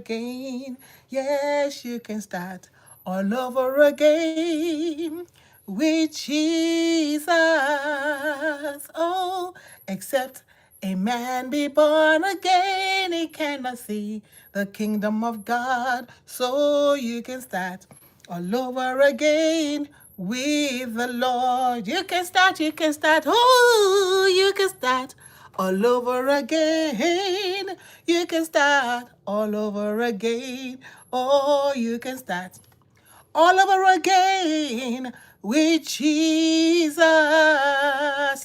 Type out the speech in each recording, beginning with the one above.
again. Yes, you can start all over again with Jesus. Oh, except a man be born again, he cannot see the kingdom of God. So you can start all over again with the Lord. You can start, oh, you can start all over again. You can start all over again. Oh, you can start all over again with Jesus.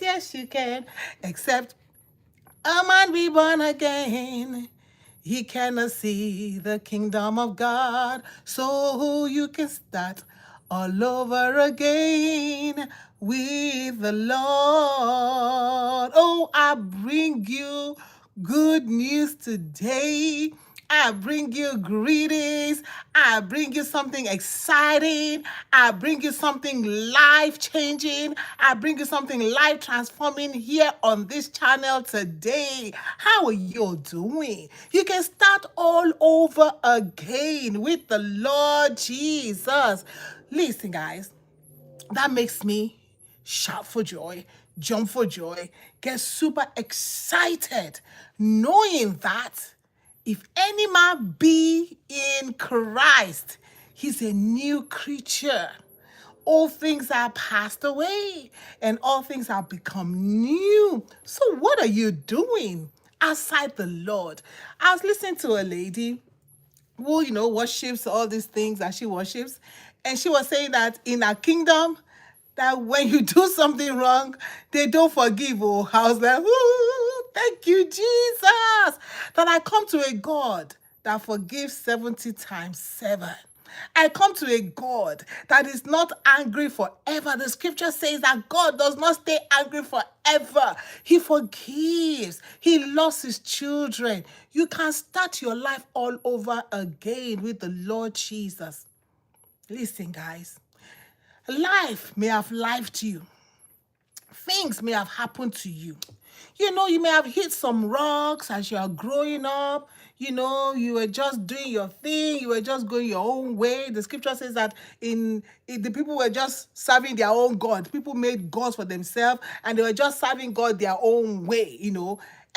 Yes, you can. Except a man be born again, he cannot see the kingdom of God. So you can start all over again with the Lord. Oh, I bring you good news today. I bring you greetings. I bring you something exciting. I bring you something life changing. I bring you something life transforming here on this channel today. How are you doing? You can start all over again with the Lord Jesus. Listen, guys, that makes me shout for joy, jump for joy, get super excited, knowing that if any man be in Christ, he's a new creature. All things are passed away and all things have become new. So what are you doing outside the Lord? I was listening to a lady who, worships all these things that she worships. And she was saying that in her kingdom, that when you do something wrong, they don't forgive. Oh, I was like, ooh, thank you, Jesus, that I come to a God that forgives 70 times 7. I come to a God that is not angry forever. The scripture says that God does not stay angry forever. He forgives. He loves his children. You can start your life all over again with the Lord Jesus. Listen, guys. Life may have lifed you. Things may have happened to you. You may have hit some rocks as you are growing up. You were just doing your thing. You were just going your own way. The scripture says that the people were just serving their own God. People made gods for themselves, and they were just serving God their own way.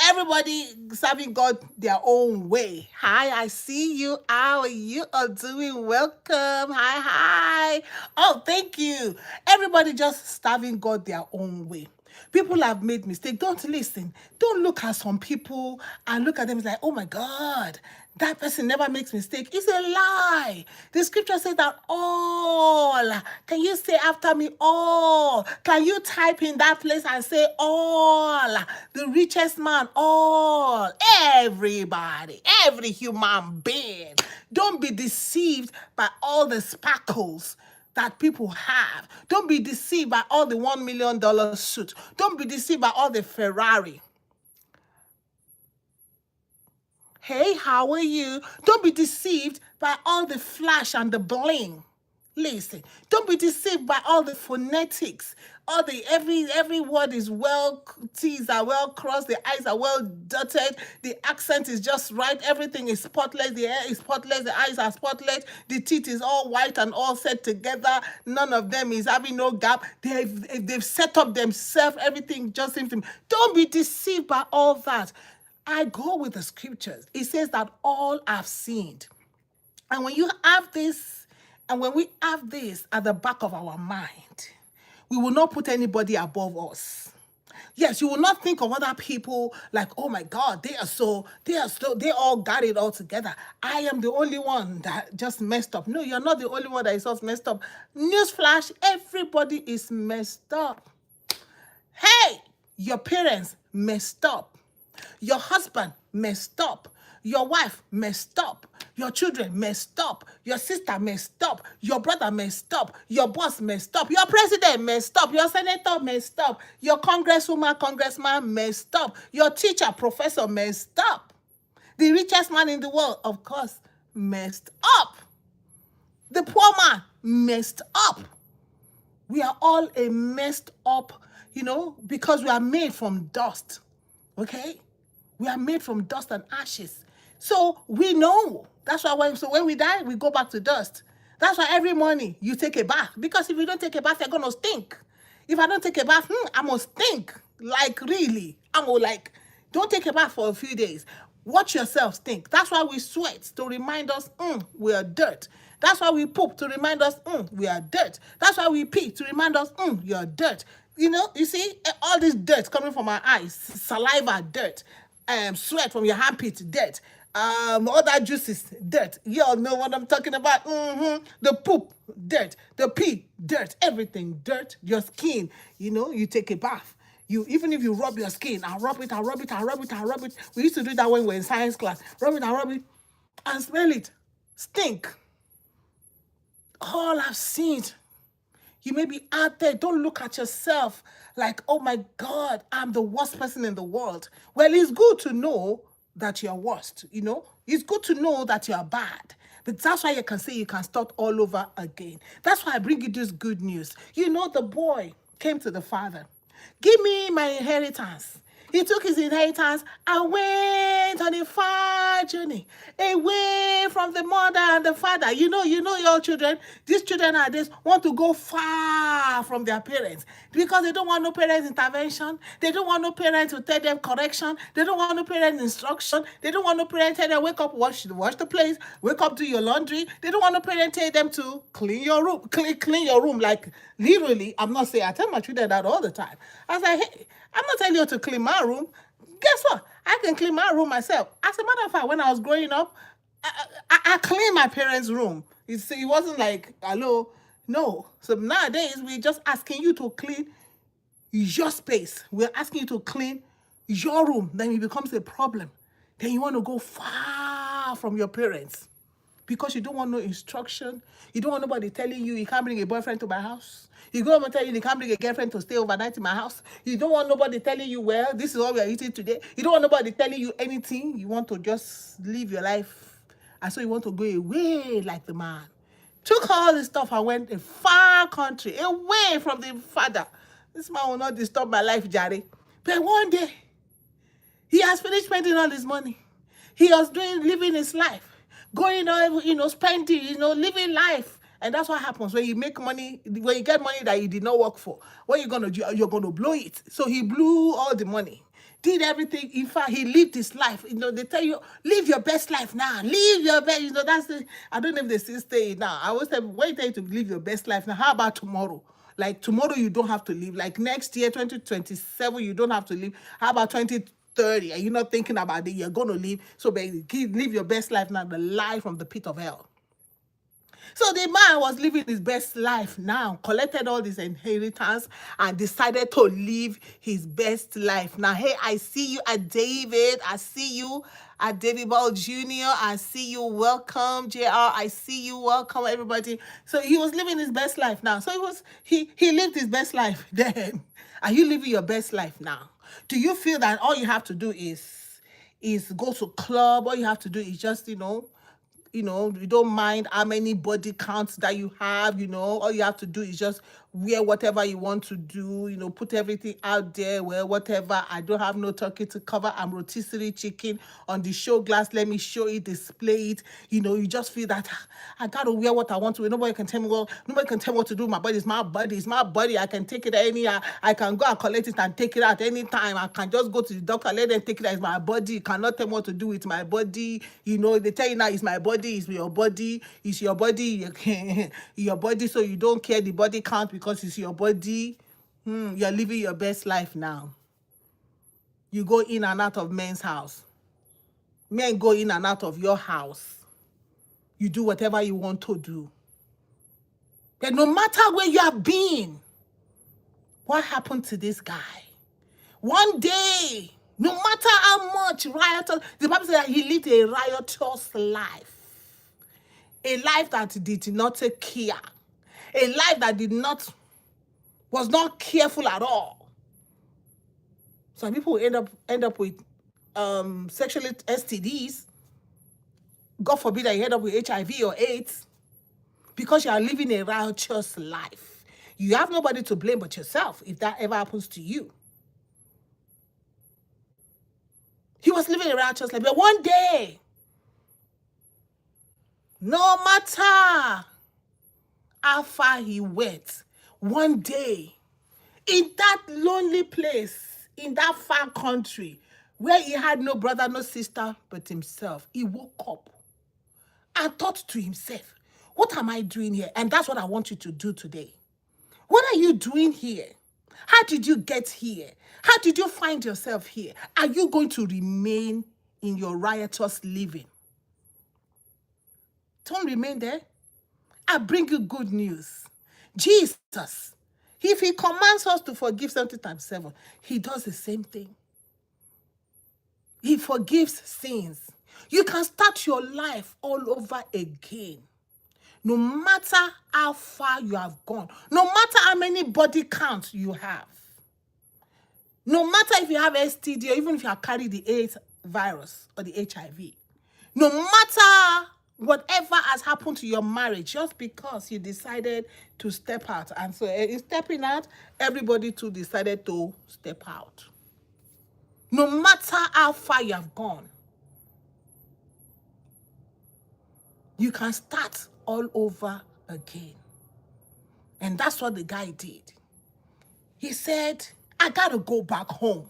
Everybody serving God their own way. Hi, I see you. How are you all doing? Welcome. Hi. Oh, thank you. Everybody just serving God their own way. People have made mistakes. Don't listen. Don't look at some people and look at them like, oh my God, that person never makes mistake. It's a lie. The scripture says that all. Can you say after me, all? Can you type in that place and say all? The richest man, all. Everybody, every human being. Don't be deceived by all the sparkles that people have. Don't be deceived by all the $1 million suit. Don't be deceived by all the Ferrari. Hey, how are you? Don't be deceived by all the flash and the bling. Listen, don't be deceived by all the phonetics. All the every word is well, T's are well crossed, the I's are well dotted, the accent is just right, everything is spotless, the hair is spotless, the eyes are spotless, the teeth is all white and all set together. None of them is having no gap. They've set up themselves, everything just seems to. Don't be deceived by all that. I go with the scriptures. It says that all have sinned. And when you have this, and when we have this at the back of our mind, we will not put anybody above us. Yes, you will not think of other people like, oh my God, they all got it all together. I am the only one that just messed up. No, you're not the only one that is just messed up. Newsflash, everybody is messed up. Hey, your parents messed up. Your husband messed up. Your wife messed up. Your children messed up. Your sister messed up. Your brother messed up. Your boss messed up. Your president messed up. Your senator messed up. Your congressman messed up. Your teacher, professor messed up. The richest man in the world, of course, messed up. The poor man messed up. We are all a messed up, because we are made from dust. Okay? We are made from dust and ashes. So we know That's why when we die, we go back to dust. That's why every morning you take a bath. Because if you don't take a bath, you're gonna stink. If I don't take a bath, I'm gonna stink. Like really. I'm gonna like, don't take a bath for a few days. Watch yourself stink. That's why we sweat to remind us, we are dirt. That's why we poop to remind us, we are dirt. That's why we pee to remind us, you're dirt. You know, you see, all this dirt coming from our eyes, saliva, dirt, sweat from your armpit, dirt, all that juices, dirt. You all know what I'm talking about. The poop, dirt. The pee, dirt. Everything, dirt. Your skin, you know, you take a bath. You even if you rub your skin, I rub it, I rub it, I rub it, I rub it. We used to do that when we were in science class. Rub it, I rub it, and smell it. Stink. All I've seen. You may be out there. Don't look at yourself like, oh my God, I'm the worst person in the world. Well, it's good to know that you're worst, you know. It's good to know that you're bad. But that's why you can say you can start all over again. That's why I bring you this good news. You know, the boy came to the father. Give me my inheritance. He took his inheritance and went on a far journey away from the mother and the father. You know your children. These children nowadays want to go far from their parents because they don't want no parents' intervention. They don't want no parents to tell them correction. They don't want no parents' instruction. They don't want no parents tell them, wake up, wash the place, wake up, do your laundry. They don't want no parents tell them to clean your room, clean your room. Like literally, I'm not saying, I tell my children that all the time. I say, hey, I'm not telling you to clean my room. Guess what? I can clean my room myself. As a matter of fact, when I was growing up, I cleaned my parents' room. You see, it wasn't like, hello, no. So nowadays, we're just asking you to clean your space. We're asking you to clean your room. Then it becomes a problem. Then you want to go far from your parents because you don't want no instruction. You don't want nobody telling you can't bring a boyfriend to my house. You go over and tell you can't bring a girlfriend to stay overnight in my house. You don't want nobody telling you, well, this is what we are eating today. You don't want nobody telling you anything. You want to just live your life. And so you want to go away like the man. Took all this stuff and went a far country, away from the father. This man will not disturb my life, Jerry. But one day, he has finished spending all his money. He was living his life. Going on, spending, living life. And that's what happens when you make money, when you get money that you did not work for. What you're going to do, you're going to blow it. So he blew all the money, did everything. In fact, he lived his life. They tell you, live your best life now. Live your best, that's I don't know if they still say now. I always say, when you tell you to live your best life now, how about tomorrow? Like tomorrow, you don't have to live. Like next year, 2027, you don't have to live. How about 2030? Are you not thinking about it? You're going to live. So baby, live your best life now, the life from the pit of hell. So the man was living his best life now, collected all this inheritance and decided to live his best life. Now, hey, I see you at David. I see you at David Ball Jr. I see you. Welcome, JR. I see you. Welcome, everybody. So he was living his best life now. So he lived his best life then. Are you living your best life now? Do you feel that all you have to do is go to club? All you have to do is just, you don't mind how many body counts that you have, all you have to do is just wear whatever you want to do, put everything out there, wear whatever. I don't have no turkey to cover. I'm rotisserie chicken on the show glass. Let me show it, display it. You just feel that I got to wear what I want to. Nobody can tell me what to do. My body is my body. It's my body. I can take it anywhere. I can go and collect it and take it out anytime. I can just go to the doctor, let them take it out. It's my body. You cannot tell me what to do with my body. They tell you now it's my body, it's your body, it's your body, your body, so you don't care the body count because it's your body. You're living your best life now. You go in and out of men's house. Men go in and out of your house. You do whatever you want to do. But no matter where you have been, what happened to this guy? One day, no matter how much riotous, the Bible says that he lived a riotous life. A life that did not take care. A life that was not careful at all. Some people end up with sexual STDs. God forbid that you end up with HIV or AIDS because you are living a riotous life. You have nobody to blame but yourself if that ever happens to you. He was living a righteous life. But one day, No matter how far he went, one day, in that lonely place, in that far country, where he had no brother, no sister, but himself, he woke up and thought to himself, what am I doing here? And that's what I want you to do today. What are you doing here? How did you get here? How did you find yourself here? Are you going to remain in your riotous living? Don't remain there. I bring you good news. Jesus, if he commands us to forgive 70 times 7, he does the same thing. He forgives sins. You can start your life all over again. No matter how far you have gone, no matter how many body counts you have, no matter if you have STD or even if you have carried the AIDS virus or the HIV, no matter whatever has happened to your marriage, just because you decided to step out, and so in stepping out, everybody too decided to step out. No matter how far you have gone, you can start all over again. And that's what the guy did. He said, I got to go back home.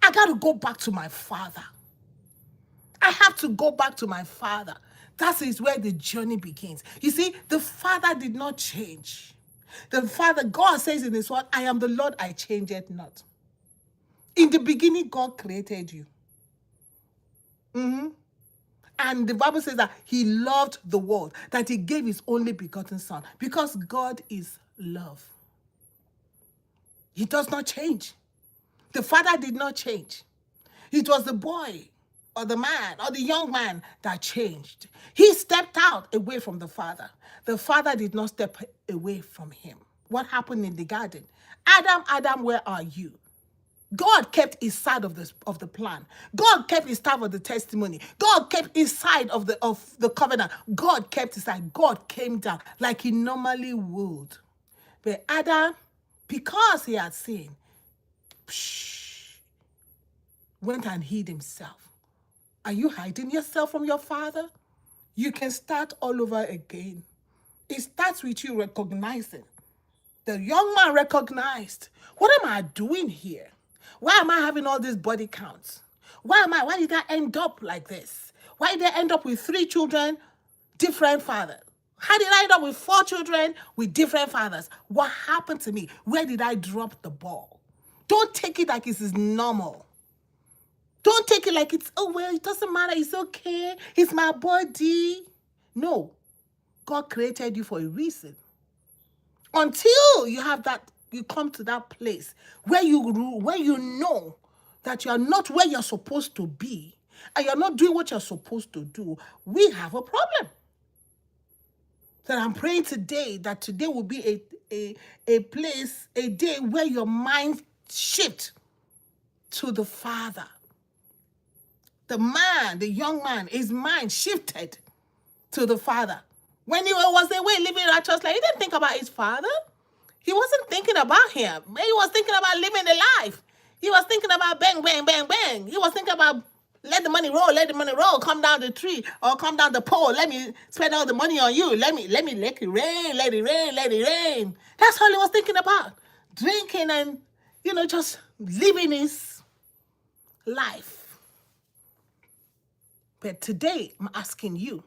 I got to go back to my father. I have to go back to my father. That is where the journey begins. You see, the father did not change. The father, God says in his word, I am the Lord, I change it not. In the beginning, God created you. And the Bible says that he loved the world, that he gave his only begotten son, because God is love. He does not change. The father did not change. It was the boy or the man or the young man that changed. He stepped out away from the father. The father did not step away from him. What happened in the garden? Adam, Adam, where are you? God kept his side of the plan. God kept his side of the testimony. God kept his side of the covenant. God kept his side. God came down like he normally would. But Adam, because he had sinned, went and hid himself. Are you hiding yourself from your father? You can start all over again. It starts with you recognizing. The young man recognized, what am I doing here? Why am I having all these body counts? Why did I end up like this? Why did I end up with 3 children, different fathers? How did I end up with 4 children with different fathers? What happened to me? Where did I drop the ball? Don't take it like it is normal. Don't take it like it's, oh, well, it doesn't matter. It's okay. It's my body. No. God created you for a reason. Until you have that, you come to that place where you know that you are not where you're supposed to be and you're not doing what you're supposed to do, we have a problem. So I'm praying today that today will be a place, a day where your mind shift to the Father. The man, the young man, his mind shifted to the Father. When he was away living righteous life, he didn't think about his father. He wasn't thinking about him. He was thinking about living the life. He was thinking about bang, bang, bang, bang. He was thinking about let the money roll, come down the tree or come down the pole. Let me spend all the money on you. Let it rain, let it rain, let it rain. That's all he was thinking about. Drinking and, just living his life. But today, I'm asking you,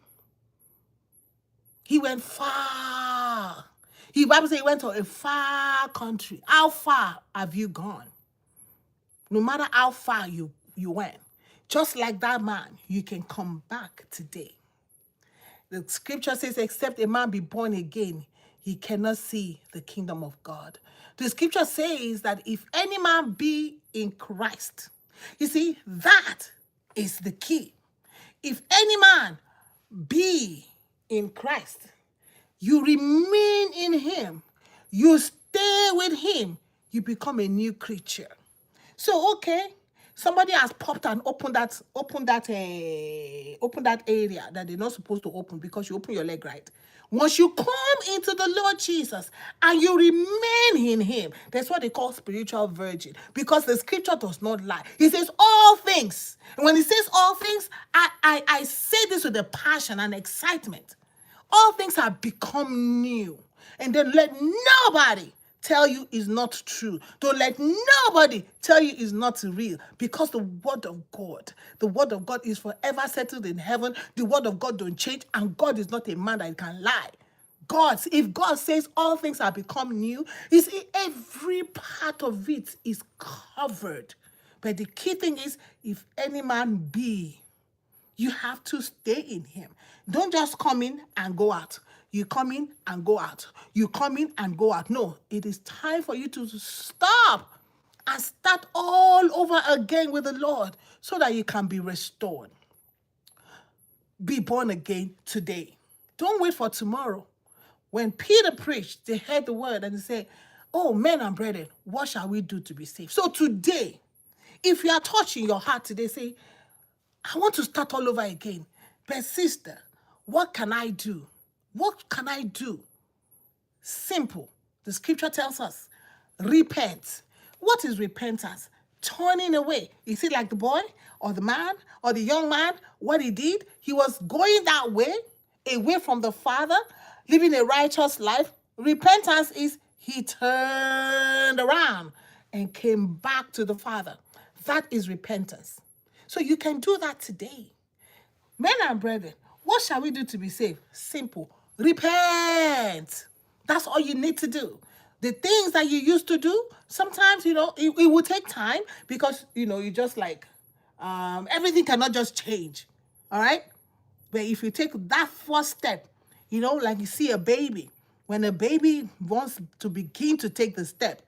he went far. The Bible says he went to a far country. How far have you gone? No matter how far you went, just like that man, you can come back today. The scripture says, except a man be born again, he cannot see the kingdom of God. The scripture says that if any man be in Christ, you see, that is the key. If any man be in Christ, you remain in him, you stay with him, you become a new creature. So Somebody has popped and opened that area that they're not supposed to open because you open your leg right. Once you come into the Lord Jesus and you remain in him, that's what they call spiritual virgin, because the scripture does not lie. He says all things. And when he says all things, I say this with a passion and excitement. All things have become new. And then let nobody tell you is not true. Don't let nobody tell you is not real, because the word of God is forever settled in heaven. The word of God don't change, and God is not a man that can lie. If God says all things have become new, you see, every part of it is covered. But the key thing is, if any man be, you have to stay in him. Don't just come in and go out. You come in and go out. You come in and go out. No, it is time for you to stop and start all over again with the Lord so that you can be restored. Be born again today. Don't wait for tomorrow. When Peter preached, they heard the word and they said, oh, men and brethren, what shall we do to be saved? So today, if you are touching your heart today, say, I want to start all over again. But sister, what can I do? What can I do? Simple. The scripture tells us, repent. What is repentance? Turning away. Is it like the boy or the man or the young man? What he did, he was going that way, away from the Father, living a righteous life. Repentance is he turned around and came back to the Father. That is repentance. So you can do that today. Men and brethren, what shall we do to be saved? Simple. Repent. That's all you need to do. The things that you used to do, sometimes, it will take time because, you just like, everything cannot just change. All right? But if you take that first step, like you see a baby, when a baby wants to begin to take the step,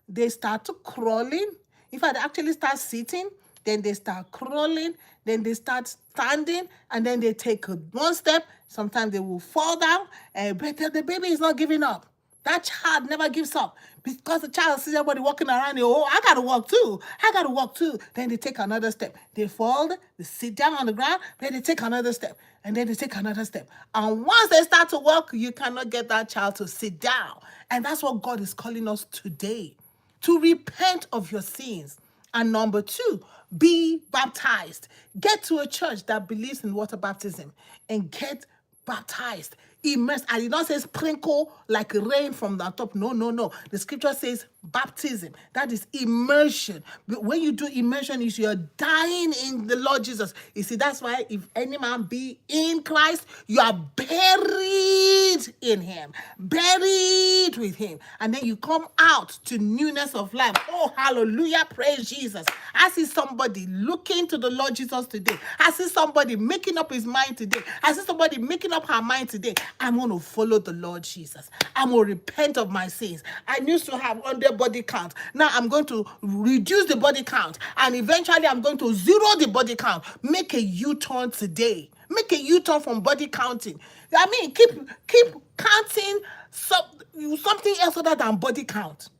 they start to crawling. In fact, they actually start sitting, then they start crawling, then they start standing, and then they take one step. Sometimes they will fall down, but the baby is not giving up. That child never gives up because the child sees everybody walking around. I got to walk too. I got to walk too. Then they take another step. They fall, they sit down on the ground, then they take another step, and then they take another step. And once they start to walk, you cannot get that child to sit down. And that's what God is calling us today, to repent of your sins. And number 2, be baptized. Get to a church that believes in water baptism and get baptized. Immersed. I did not say sprinkle like rain from the top. No. The scripture says baptism. That is immersion. When you do immersion, you're dying in the Lord Jesus. You see, that's why if any man be in Christ, you are buried in him. Buried with him. And then you come out to newness of life. Oh, hallelujah. Praise Jesus. I see somebody looking to the Lord Jesus today. I see somebody making up his mind today. I see somebody making up her mind today. I'm going to follow the Lord Jesus. I'm going to repent of my sins. I used to have 100 body count. Now I'm going to reduce the body count. And eventually I'm going to zero the body count. Make a U-turn today. Make a U-turn from body counting. I mean, keep counting something else other than body count.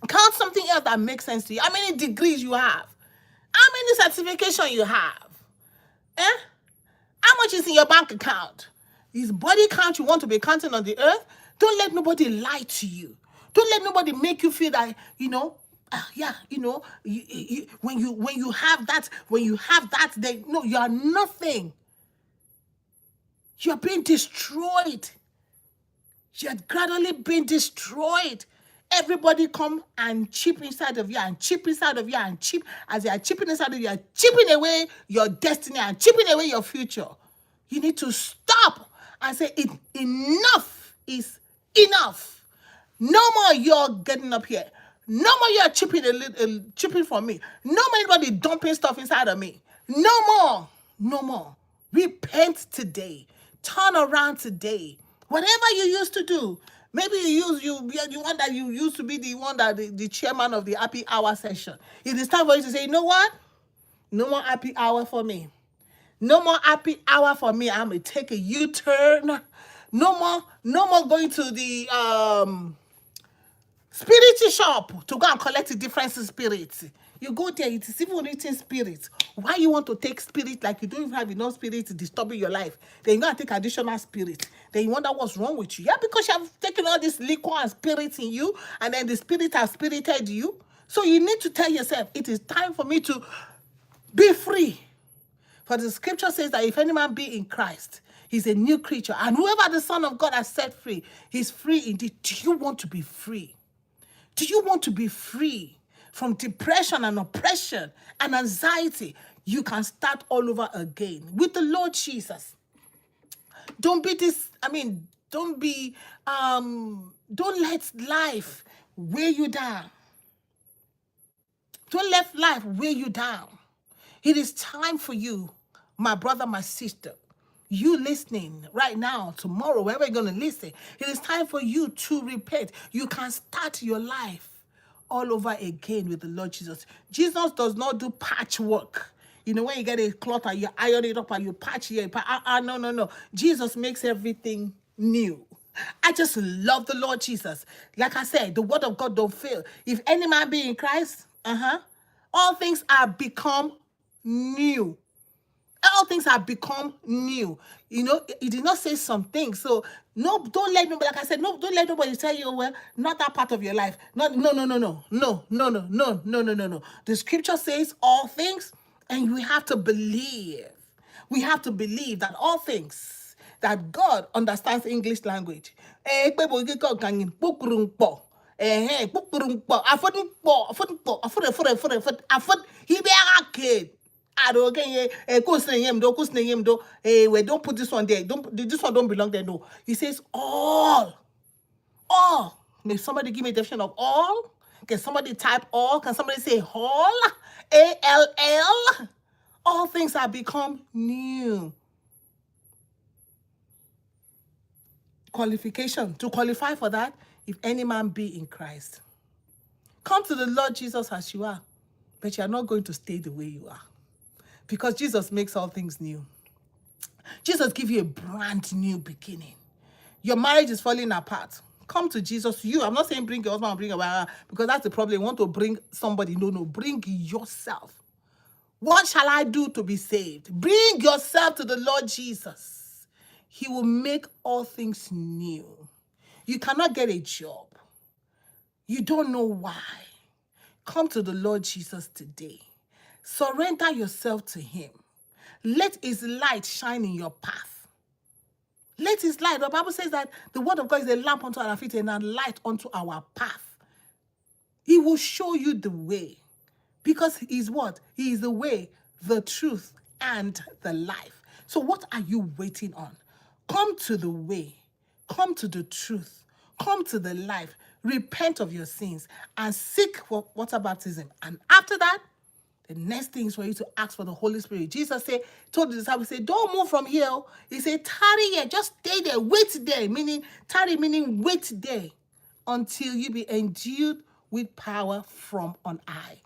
Count something else that makes sense to you. How many degrees you have? How many certification you have? How much is in your bank account? Is body count you want to be counting on the earth? Don't let nobody lie to you. Don't let nobody make you feel that, when you have that, then no, you are nothing. You're being destroyed. You're gradually being destroyed. Everybody come and chip inside of you and chip inside of you and chip. As they are chipping inside of you, are chipping away your destiny and chipping away your future. You need to stop and say, enough is enough. No more you're getting up here. No more you're chipping from me. No more anybody dumping stuff inside of me. No more. Repent today. Turn around today. Whatever you used to do. Maybe you want that you used to be the one that the chairman of the happy hour session. It is time for you to say, you know what? No more happy hour for me. No more happy hour for me. I'm going to take a U-turn. No more going to the spiritual shop to go and collect the different spirits. You go there, it is even written spirit. Why you want to take spirit like you don't even have enough spirit disturbing your life? Then you gotta take additional spirit. Then you wonder what's wrong with you. Yeah, because you have taken all this liquor and spirit in you, and then the spirit has spirited you. So you need to tell yourself, it is time for me to be free. For the scripture says that if any man be in Christ, he's a new creature. And whoever the Son of God has set free, he's free indeed. Do you want to be free? Do you want to be free from depression and oppression and anxiety? You can start all over again with the Lord Jesus. Don't be don't let life weigh you down. Don't let life weigh you down. It is time for you, my brother, my sister, you listening right now, tomorrow, wherever you're going to listen, it is time for you to repent. You can start your life all over again with the Lord Jesus. Jesus does not do patchwork. You know, when you get a cloth and you iron it up and you patch it. No. Jesus makes everything new. I just love the Lord Jesus. Like I said, the word of God don't fail. If any man be in Christ, all things are become new. All things have become new. You know, he did not say some things. So no, don't let nobody, like I said, no, don't let nobody tell you, well, not that part of your life. No. The scripture says all things, and we have to believe. We have to believe that all things, that God understands English language. Don't put this one there. This one don't belong there. No. He says all. May somebody give me a definition of all? Can somebody type all? Can somebody say all? ALL? All things have become new. Qualification. To qualify for that, if any man be in Christ. Come to the Lord Jesus as you are, but you are not going to stay the way you are. Because Jesus makes all things new. Jesus gives you a brand new beginning. Your marriage is falling apart. Come to Jesus. I'm not saying bring your husband or bring your wife, because that's the problem. You want to bring somebody. No. Bring yourself. What shall I do to be saved? Bring yourself to the Lord Jesus. He will make all things new. You cannot get a job. You don't know why. Come to the Lord Jesus today. Surrender yourself to him. Let his light shine in your path. Let his light. The Bible says that the word of God is a lamp unto our feet and a light unto our path. He will show you the way. Because he's what? He is the way, the truth, and the life. So what are you waiting on? Come to the way. Come to the truth. Come to the life. Repent of your sins and seek for water baptism. And after that, the next thing is for you to ask for the Holy Spirit. Jesus told the disciples, don't move from here. He said, tarry here, just stay there, wait there. Tarry meaning wait there until you be endued with power from on high.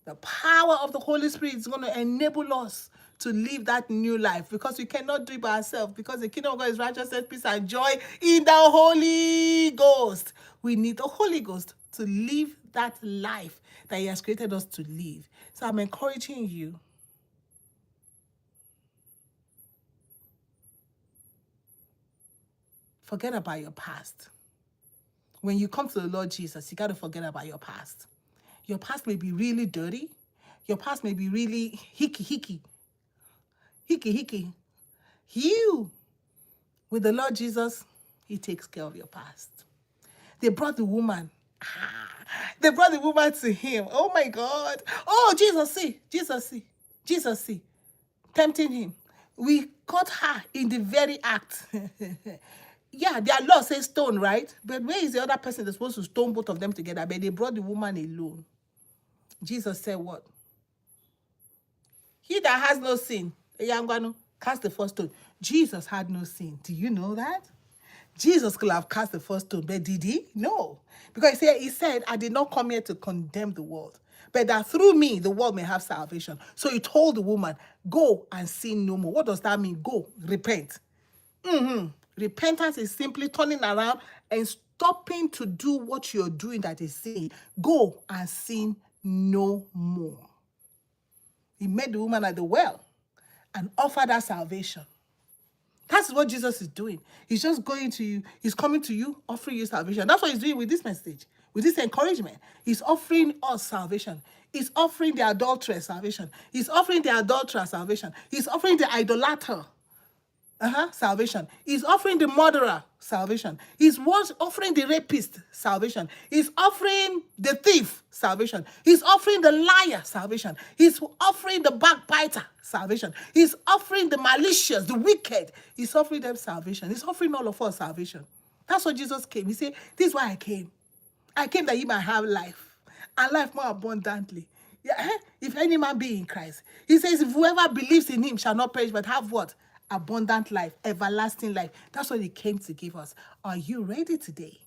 The power of the Holy Spirit is going to enable us to live that new life, because we cannot do it by ourselves, because the kingdom of God is righteousness, peace, and joy in the Holy Ghost. We need the Holy Ghost to live that life that he has created us to live. So I'm encouraging you, forget about your past. When you come to the Lord Jesus, you got to forget about your past. Your past may be really dirty. Your past may be really hickey. You, with the Lord Jesus, he takes care of your past. They brought the woman. They brought the woman to him. Oh my God. Oh, Jesus, see. Tempting him. We caught her in the very act. Yeah, their law says stone, right? But where is the other person that's supposed to stone both of them together? But they brought the woman alone. Jesus said what? He that has no sin, cast the first stone. Jesus had no sin. Do you know that? Jesus could have cast the first stone, but did he? No. Because he said, I did not come here to condemn the world, but that through me, the world may have salvation. So he told the woman, go and sin no more. What does that mean? Go, repent. Repentance is simply turning around and stopping to do what you're doing that is sin. Go and sin no more. He met the woman at the well and offered her salvation. That's what Jesus is doing. He's just going to you. He's coming to you, offering you salvation. That's what he's doing with this message, with this encouragement. He's offering us salvation. He's offering the adulterer salvation. He's offering the adulterer salvation. He's offering the idolater salvation. He's offering the murderer salvation. He's offering the rapist salvation. He's offering the thief salvation. He's offering the liar salvation. He's offering the backbiter salvation. He's offering the malicious, the wicked. He's offering them salvation. He's offering all of us salvation. That's what Jesus came. He said, this is why I came. I came that you might have life, and life more abundantly. Yeah, if any man be in Christ. He says, if whoever believes in him shall not perish, but have what? Abundant life, everlasting life. That's what he came to give us. Are you ready today?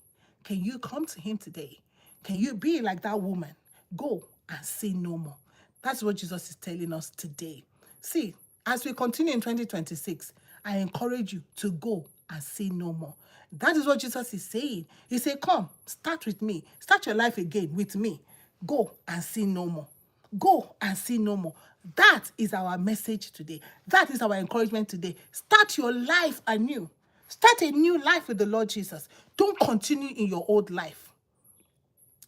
Can you come to him today? Can you be like that woman? Go and sin no more. That's what Jesus is telling us today. See, as we continue in 2026, I encourage you to go and sin no more. That is what Jesus is saying. He said, come, start with me. Start your life again with me. Go and sin no more. Go and sin no more. That is our message today. That is our encouragement today. Start your life anew. Start a new life with the Lord Jesus. Don't continue in your old life.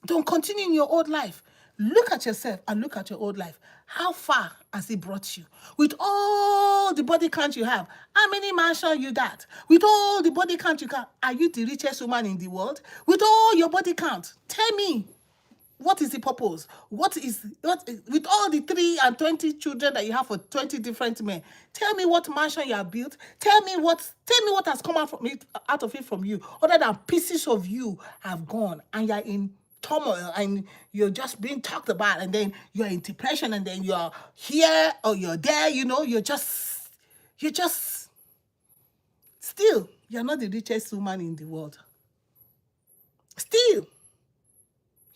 Don't continue in your old life. Look at yourself and look at your old life. How far has it brought you? With all the body count you have, how many mansions you got? With all the body count you got, are you the richest woman in the world? With all your body count, tell me, what is the purpose? What is with all the 3 and 20 children that you have for 20 different men? Tell me what mansion you have built. Tell me what has come out of it from you, other than pieces of you have gone, and you're in turmoil, and you're just being talked about, and then you're in depression, and then you're here or you're there. You're just still, you're not the richest woman in the world. Still,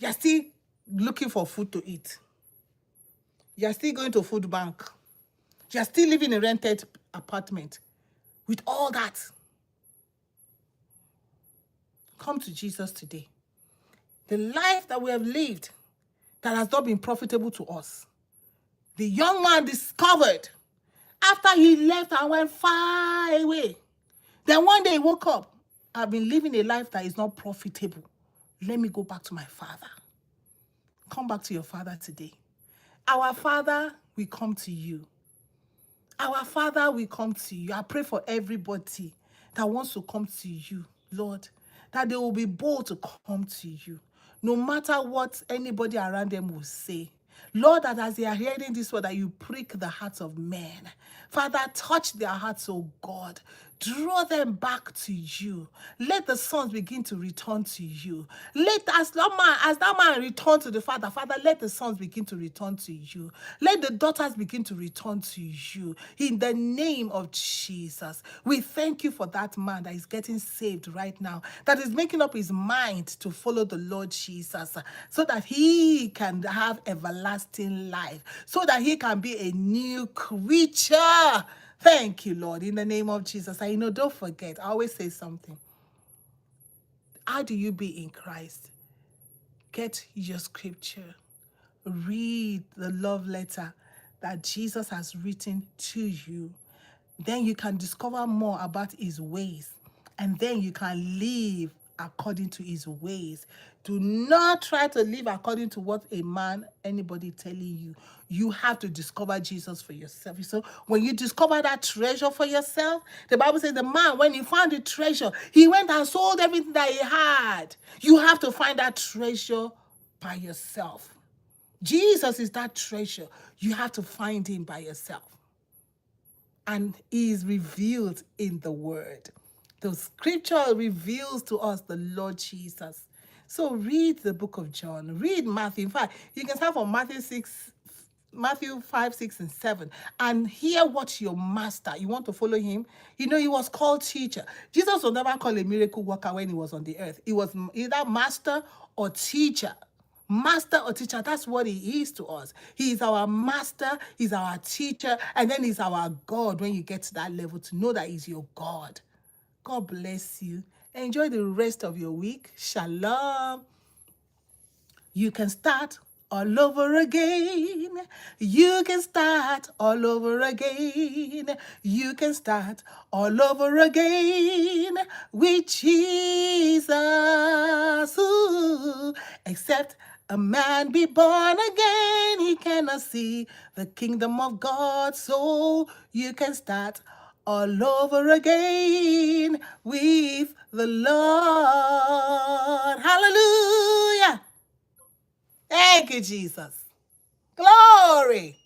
you're still looking for food to eat. You're still going to food bank. You're still living in a rented apartment. With all that, come to Jesus today. The life that we have lived that has not been profitable to us, the young man discovered after he left and went far away. Then one day he woke up. I've been living a life that is not profitable. Let me go back to my Father. Come back to your Father today. Our Father, we come to you. Our Father, we come to you. I pray for everybody that wants to come to you, Lord, that they will be bold to come to you, no matter what anybody around them will say. Lord, that as they are hearing this word, that you prick the hearts of men. Father, touch their hearts, oh God. Draw them back to you. Let the sons begin to return to you. As that man return to the Father, Father, let the sons begin to return to you. Let the daughters begin to return to you. In the name of Jesus, we thank you for that man that is getting saved right now, that is making up his mind to follow the Lord Jesus, so that he can have everlasting life, so that he can be a new creature. Thank you, Lord, in the name of Jesus. Don't forget, I always say something. How do you be in Christ? Get your scripture. Read the love letter that Jesus has written to you. Then you can discover more about his ways. And then you can live according to his ways. Do not try to live according to what anybody telling you. You have to discover Jesus for yourself. So when you discover that treasure for yourself, the Bible says the man, when he found the treasure, he went and sold everything that he had. You have to find that treasure by yourself. Jesus is that treasure. You have to find him by yourself. And he is revealed in the word. The scripture reveals to us the Lord Jesus. So read the book of John. Read Matthew. In fact, you can start from Matthew 5, 6, and 7, and hear what your master, you want to follow him. He was called teacher. Jesus was never called a miracle worker when he was on the earth. He was either master or teacher. Master or teacher, that's what he is to us. He is our master, he's our teacher, and then he's our God when you get to that level, to know that he's your God. God bless you. Enjoy the rest of your week. Shalom. You can start all over again. You can start all over again. You can start all over again with Jesus. Ooh. Except a man be born again, he cannot see the kingdom of God. So you can start all over again with the Lord. Hallelujah. Thank you, Jesus. Glory.